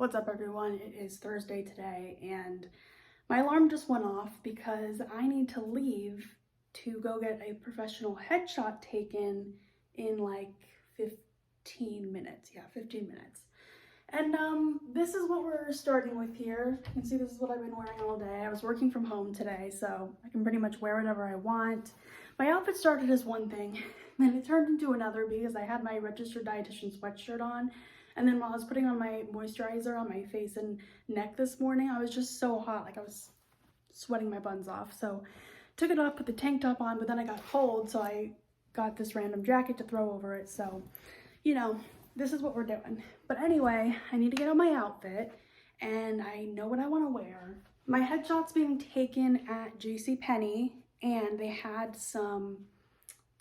What's up everyone? It is Thursday today and my alarm just went off because I need to leave to go get a professional headshot taken in like 15 minutes. Yeah, 15 minutes. And this is what we're starting with here. You can see this is what I've been wearing all day. I was working from home today, so I can pretty much wear whatever I want. My outfit started as one thing, then it turned into another because I had my registered dietitian sweatshirt on. And then while I was putting on my moisturizer on my face and neck this morning, I was just so hot, like I was sweating my buns off. So took it off, put the tank top on, but then I got cold, so I got this random jacket to throw over it. So, you know, this is what we're doing. But anyway, I need to get on my outfit and I know what I want to wear. My headshot's being taken at JCPenney and they had some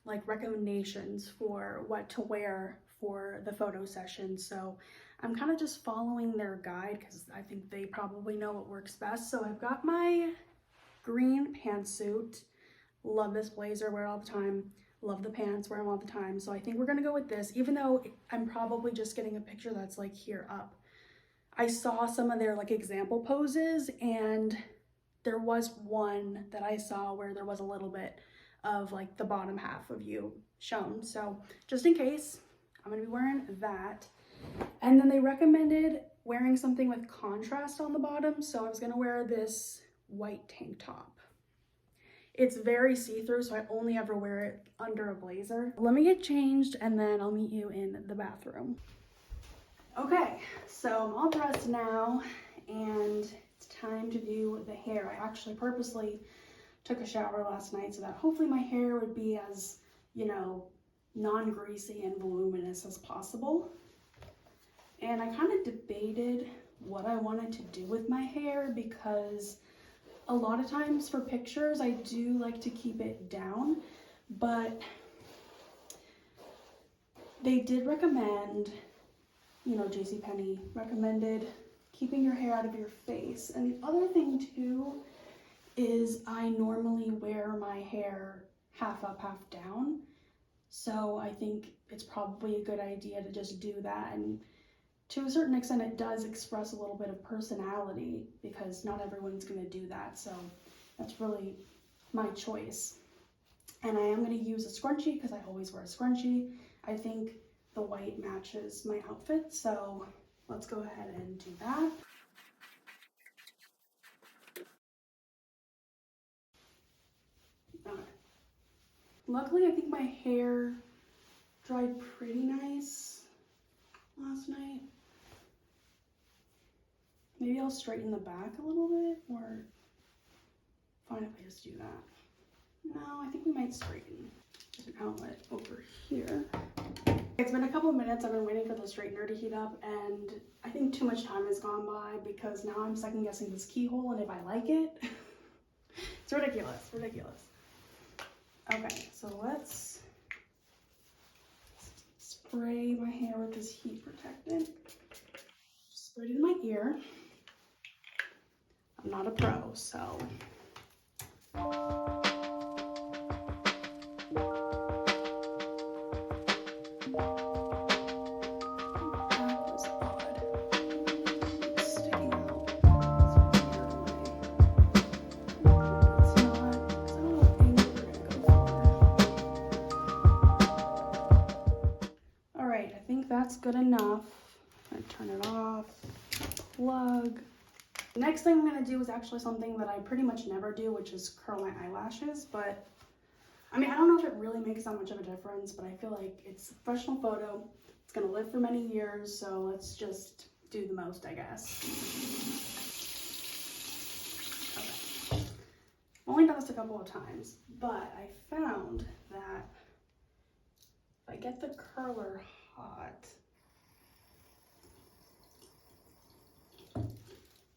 like recommendations for what to wear for the photo session. So I'm kind of just following their guide because I think they probably know what works best. So I've got my green pantsuit. Love this blazer, wear it all the time. Love the pants, wear them all the time. So I think we're gonna go with this, even though I'm probably just getting a picture that's like here up. I saw some of their like example poses and there was one that I saw where there was a little bit of like the bottom half of you shown. So just in case, I'm gonna be wearing that. And then they recommended wearing something with contrast on the bottom. So I was gonna wear this white tank top. It's very see-through, so I only ever wear it under a blazer. Let me get changed and then I'll meet you in the bathroom. Okay, so I'm all dressed now and it's time to do the hair. I actually purposely took a shower last night so that hopefully my hair would be as, you know, non-greasy and voluminous as possible. And I kind of debated what I wanted to do with my hair because a lot of times for pictures I do like to keep it down, but they did recommend, you know, JCPenney recommended keeping your hair out of your face. And the other thing too is I normally wear my hair half up, half down. So I think it's probably a good idea to just do that. And to a certain extent, it does express a little bit of personality because not everyone's going to do that. So that's really my choice. And I am going to use a scrunchie because I always wear a scrunchie. I think the white matches my outfit. So let's go ahead and do that. Okay. Luckily, I think my hair dried pretty nice last night. Maybe I'll straighten the back a little bit or find if I just do that. No, I think we might straighten. There's an outlet over here. It's been a couple of minutes. I've been waiting for the straightener to heat up and I think too much time has gone by because now I'm second guessing this keyhole and if I like it. It's ridiculous, ridiculous. Okay, so let's spray my hair with this heat protectant. Spray it in my ear. I'm not a pro, so. That's good enough. I'm gonna turn it off, plug. The next thing I'm gonna do is actually something that I pretty much never do, which is curl my eyelashes. But I mean, I don't know if it really makes that much of a difference, but I feel like it's a professional photo. It's gonna live for many years, so let's just do the most, I guess. Okay. I've only done this a couple of times, but I found that if I get the curler hot,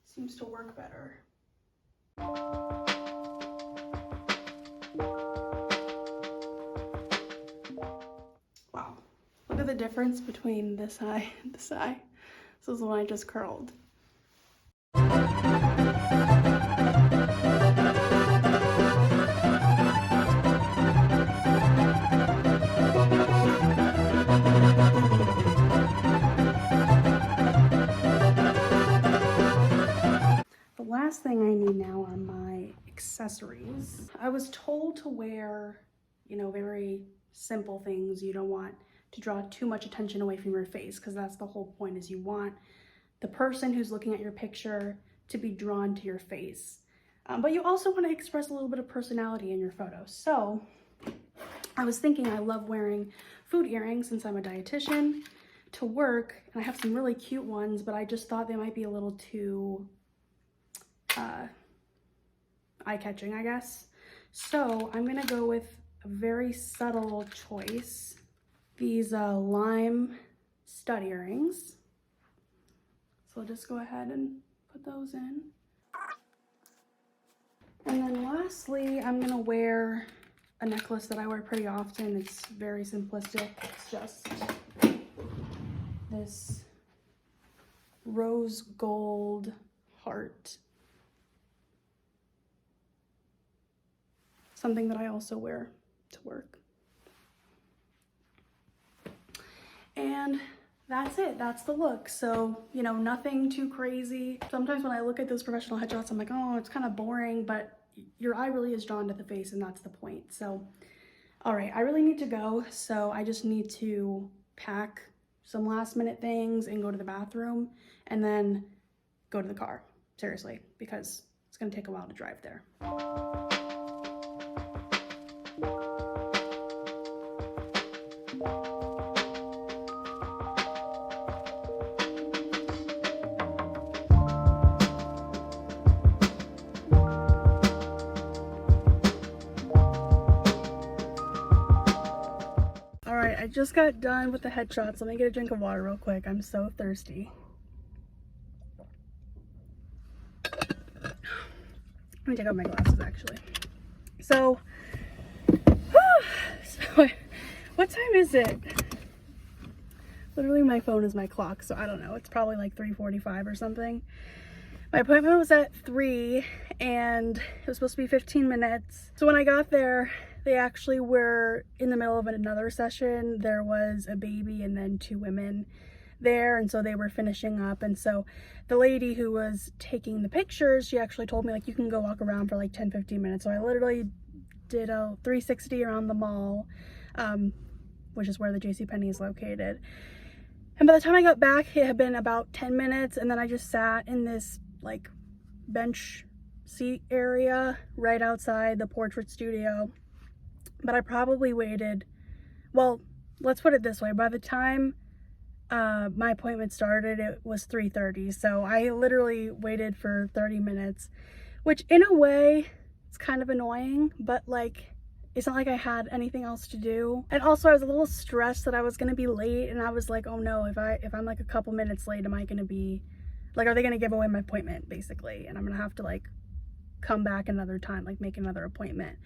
seems to work better. Wow, look at the difference between this eye and this eye. This is the one I just curled. now are my accessories. I was told to wear, you know, very simple things. You don't want to draw too much attention away from your face, because that's the whole point, is you want the person who's looking at your picture to be drawn to your face. But you also want to express a little bit of personality in your photo. So I was thinking, I love wearing food earrings since I'm a dietitian to work, and I have some really cute ones, but I just thought they might be a little too eye-catching, I guess. So I'm gonna go with a very subtle choice. These lime stud earrings. So I'll just go ahead and put those in. And then lastly, I'm gonna wear a necklace that I wear pretty often. It's very simplistic. It's just this rose gold heart. Something that I also wear to work. And that's it. That's the look. So, you know, nothing too crazy. Sometimes when I look at those professional headshots, I'm like, oh, it's kind of boring, but your eye really is drawn to the face, and that's the point. So, all right, I really need to go. So I just need to pack some last minute things and go to the bathroom and then go to the car. Seriously, because it's gonna take a while to drive there. I just got done with the headshots. Let me get a drink of water real quick. I'm so thirsty. Let me take out my glasses actually. So what time is it? Literally my phone is my clock, so I don't know. It's probably like 3:45 or something. My appointment was at 3 and it was supposed to be 15 minutes. So when I got there, they actually were in the middle of another session. There was a baby and then 2 women there, and so they were finishing up. And so the lady who was taking the pictures, she actually told me, like, you can go walk around for like 10-15 minutes. So I literally did a 360 around the mall, which is where the JCPenney is located. And by the time I got back, it had been about 10 minutes, and then I just sat in this like bench seat area right outside the portrait studio. But I probably waited, well, let's put it this way. By the time my appointment started, it was 3:30. So I literally waited for 30 minutes, which in a way, it's kind of annoying, but like, it's not like I had anything else to do. And also I was a little stressed that I was gonna be late, and I was like, oh no, if I'm like a couple minutes late, am I gonna be, like, are they gonna give away my appointment basically? And I'm gonna have to like come back another time, like make another appointment.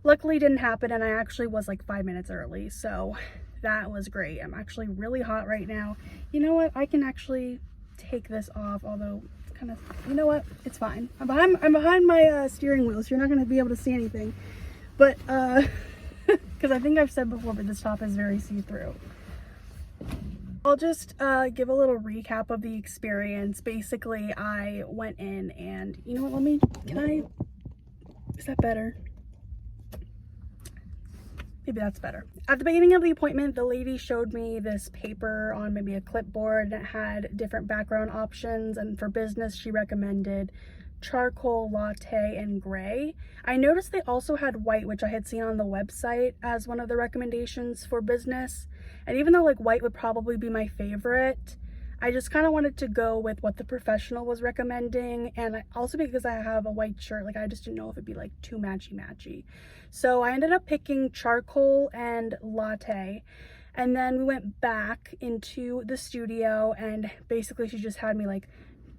Luckily it didn't happen, and I actually was like 5 minutes early, so that was great. I'm actually really hot right now. You know what? I can actually take this off, although it's kind of, you know what? It's fine. I'm behind my steering wheel, so you're not going to be able to see anything. But, because I think I've said before, but this top is very see-through. I'll just give a little recap of the experience. Basically, I went in and, you know what, is that better? Maybe that's better. At the beginning of the appointment, the lady showed me this paper on maybe a clipboard, and it had different background options, and for business, she recommended charcoal, latte, and gray. I noticed they also had white, which I had seen on the website as one of the recommendations for business. And even though like white would probably be my favorite, I just kind of wanted to go with what the professional was recommending. And also because I have a white shirt, like I just didn't know if it'd be like too matchy-matchy. So I ended up picking charcoal and latte. And then we went back into the studio, and basically she just had me like,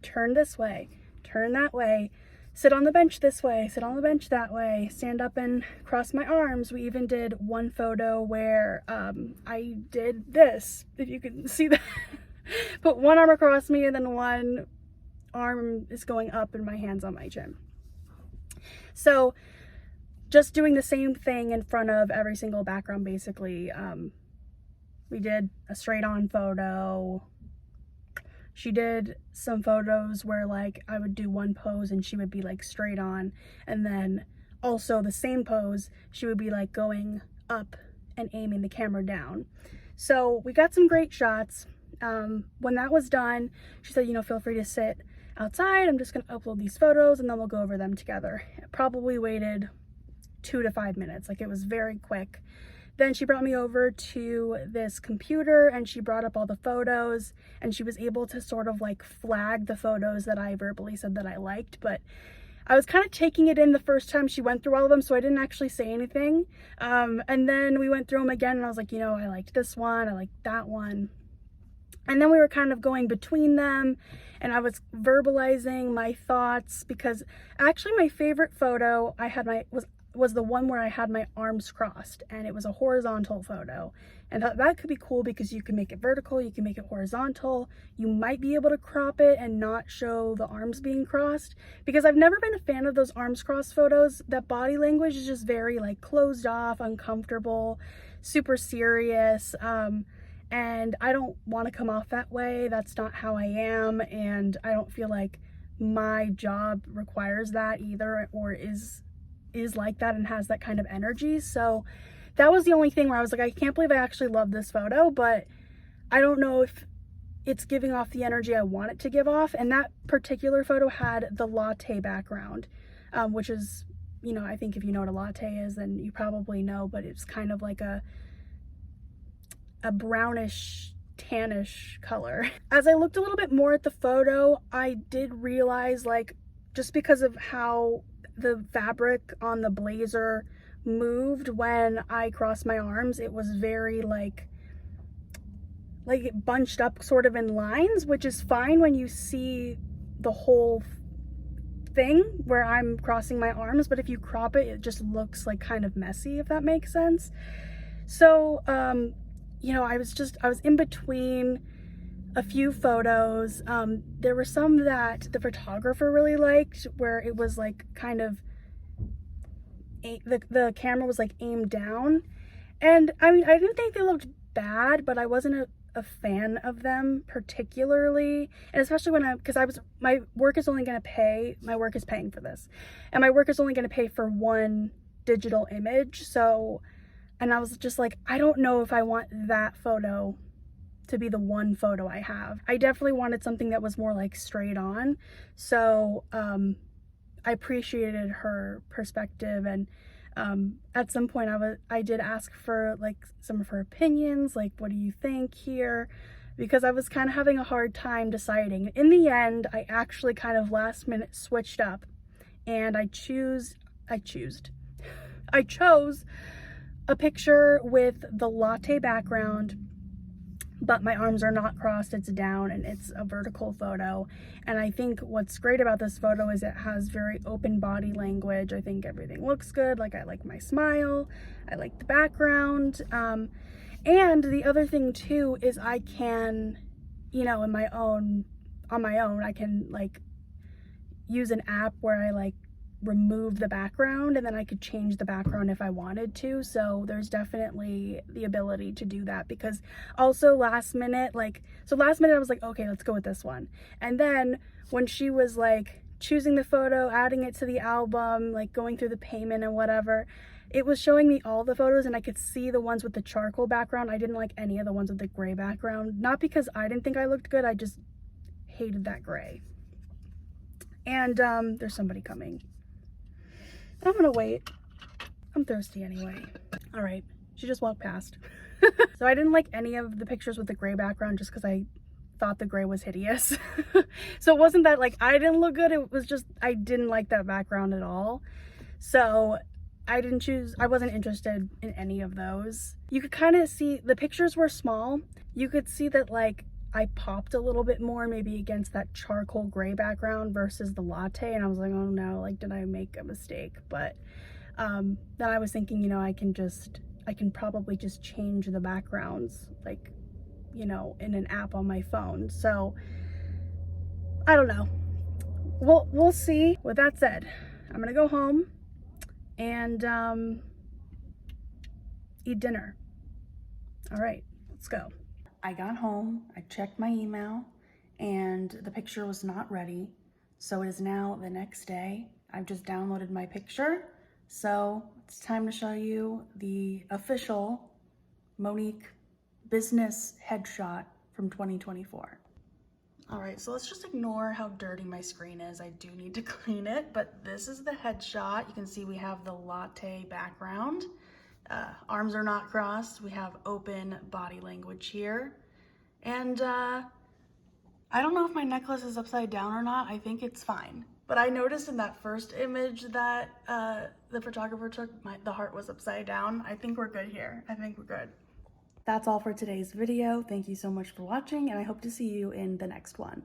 turn this way, turn that way, sit on the bench this way, sit on the bench that way, stand up and cross my arms. We even did one photo where I did this, if you can see that. Put one arm across me, and then one arm is going up and my hand's on my chin. So just doing the same thing in front of every single background, basically. We did a straight on photo. She did some photos where like I would do one pose and she would be like straight on, and then also the same pose she would be like going up and aiming the camera down. So we got some great shots. When that was done, she said, you know, feel free to sit outside. I'm just gonna upload these photos and then we'll go over them together. It probably waited 2 to 5 minutes. Like, it was very quick. Then she brought me over to this computer and she brought up all the photos, and she was able to sort of like flag the photos that I verbally said that I liked. But I was kind of taking it in the first time she went through all of them, so I didn't actually say anything. And then we went through them again and I was like, you know, I liked this one, I liked that one. And then we were kind of going between them and I was verbalizing my thoughts, because actually my favorite photo I had was the one where I had my arms crossed, and it was a horizontal photo. And that could be cool because you can make it vertical, you can make it horizontal, you might be able to crop it and not show the arms being crossed, because I've never been a fan of those arms crossed photos. That body language is just very like closed off, uncomfortable, super serious, and I don't want to come off that way. That's not how I am, and I don't feel like my job requires that either, or is like that and has that kind of energy. So that was the only thing where I was like, I can't believe I actually love this photo, but I don't know if it's giving off the energy I want it to give off. And that particular photo had the latte background, which is, you know, I think if you know what a latte is, then you probably know, but it's kind of like a brownish tannish color. As I looked a little bit more at the photo, I did realize, like, just because of how the fabric on the blazer moved when I crossed my arms, it was very like it bunched up sort of in lines, which is fine when you see the whole thing where I'm crossing my arms, but if you crop it, it just looks like kind of messy, if that makes sense. So you know, I was in between a few photos. There were some that the photographer really liked, where it was like kind of the camera was like aimed down, and I mean, I didn't think they looked bad, but I wasn't a fan of them particularly. And especially when my work is paying for this, and my work is only going to pay for one digital image. So, and I was just like, I don't know if I want that photo to be the one photo I have. I definitely wanted something that was more like straight on. So I appreciated her perspective, and at some point I did ask for like some of her opinions, like, what do you think here? Because I was kind of having a hard time deciding. In the end, I actually kind of last minute switched up, and I chose a picture with the latte background, but my arms are not crossed, it's down, and it's a vertical photo. And I think what's great about this photo is it has very open body language. I think everything looks good. Like, I like my smile, I like the background. And the other thing too is I can, you know, on my own, I can like use an app where I like remove the background, and then I could change the background if I wanted to. So there's definitely the ability to do that, because also last minute I was like, okay, let's go with this one. And then when she was like choosing the photo, adding it to the album, like going through the payment and whatever, it was showing me all the photos, and I could see the ones with the charcoal background. I didn't like any of the ones with the gray background, not because I didn't think I looked good, I just hated that gray. And there's somebody coming. I'm gonna wait. I'm thirsty anyway. All right, she just walked past. So I didn't like any of the pictures with the gray background just because I thought the gray was hideous. So it wasn't that like I didn't look good, it was just I didn't like that background at all. So I wasn't interested in any of those. You could kind of see the pictures were small. You could see that like I popped a little bit more maybe against that charcoal gray background versus the latte, and I was like, oh no, like, did I make a mistake? But then I was thinking, you know, I can probably just change the backgrounds, like, you know, in an app on my phone. So I don't know, we'll see. With that said, I'm gonna go home and eat dinner. All right, let's go. I got home, I checked my email, and the picture was not ready. So it is now the next day. I've just downloaded my picture. So it's time to show you the official Monique Business Headshot from 2024. All right, so let's just ignore how dirty my screen is. I do need to clean it, but this is the headshot. You can see we have the latte background. Arms are not crossed. We have open body language here. And I don't know if my necklace is upside down or not. I think it's fine. But I noticed in that first image that the photographer took, the heart was upside down. I think we're good here. I think we're good. That's all for today's video. Thank you so much for watching, and I hope to see you in the next one.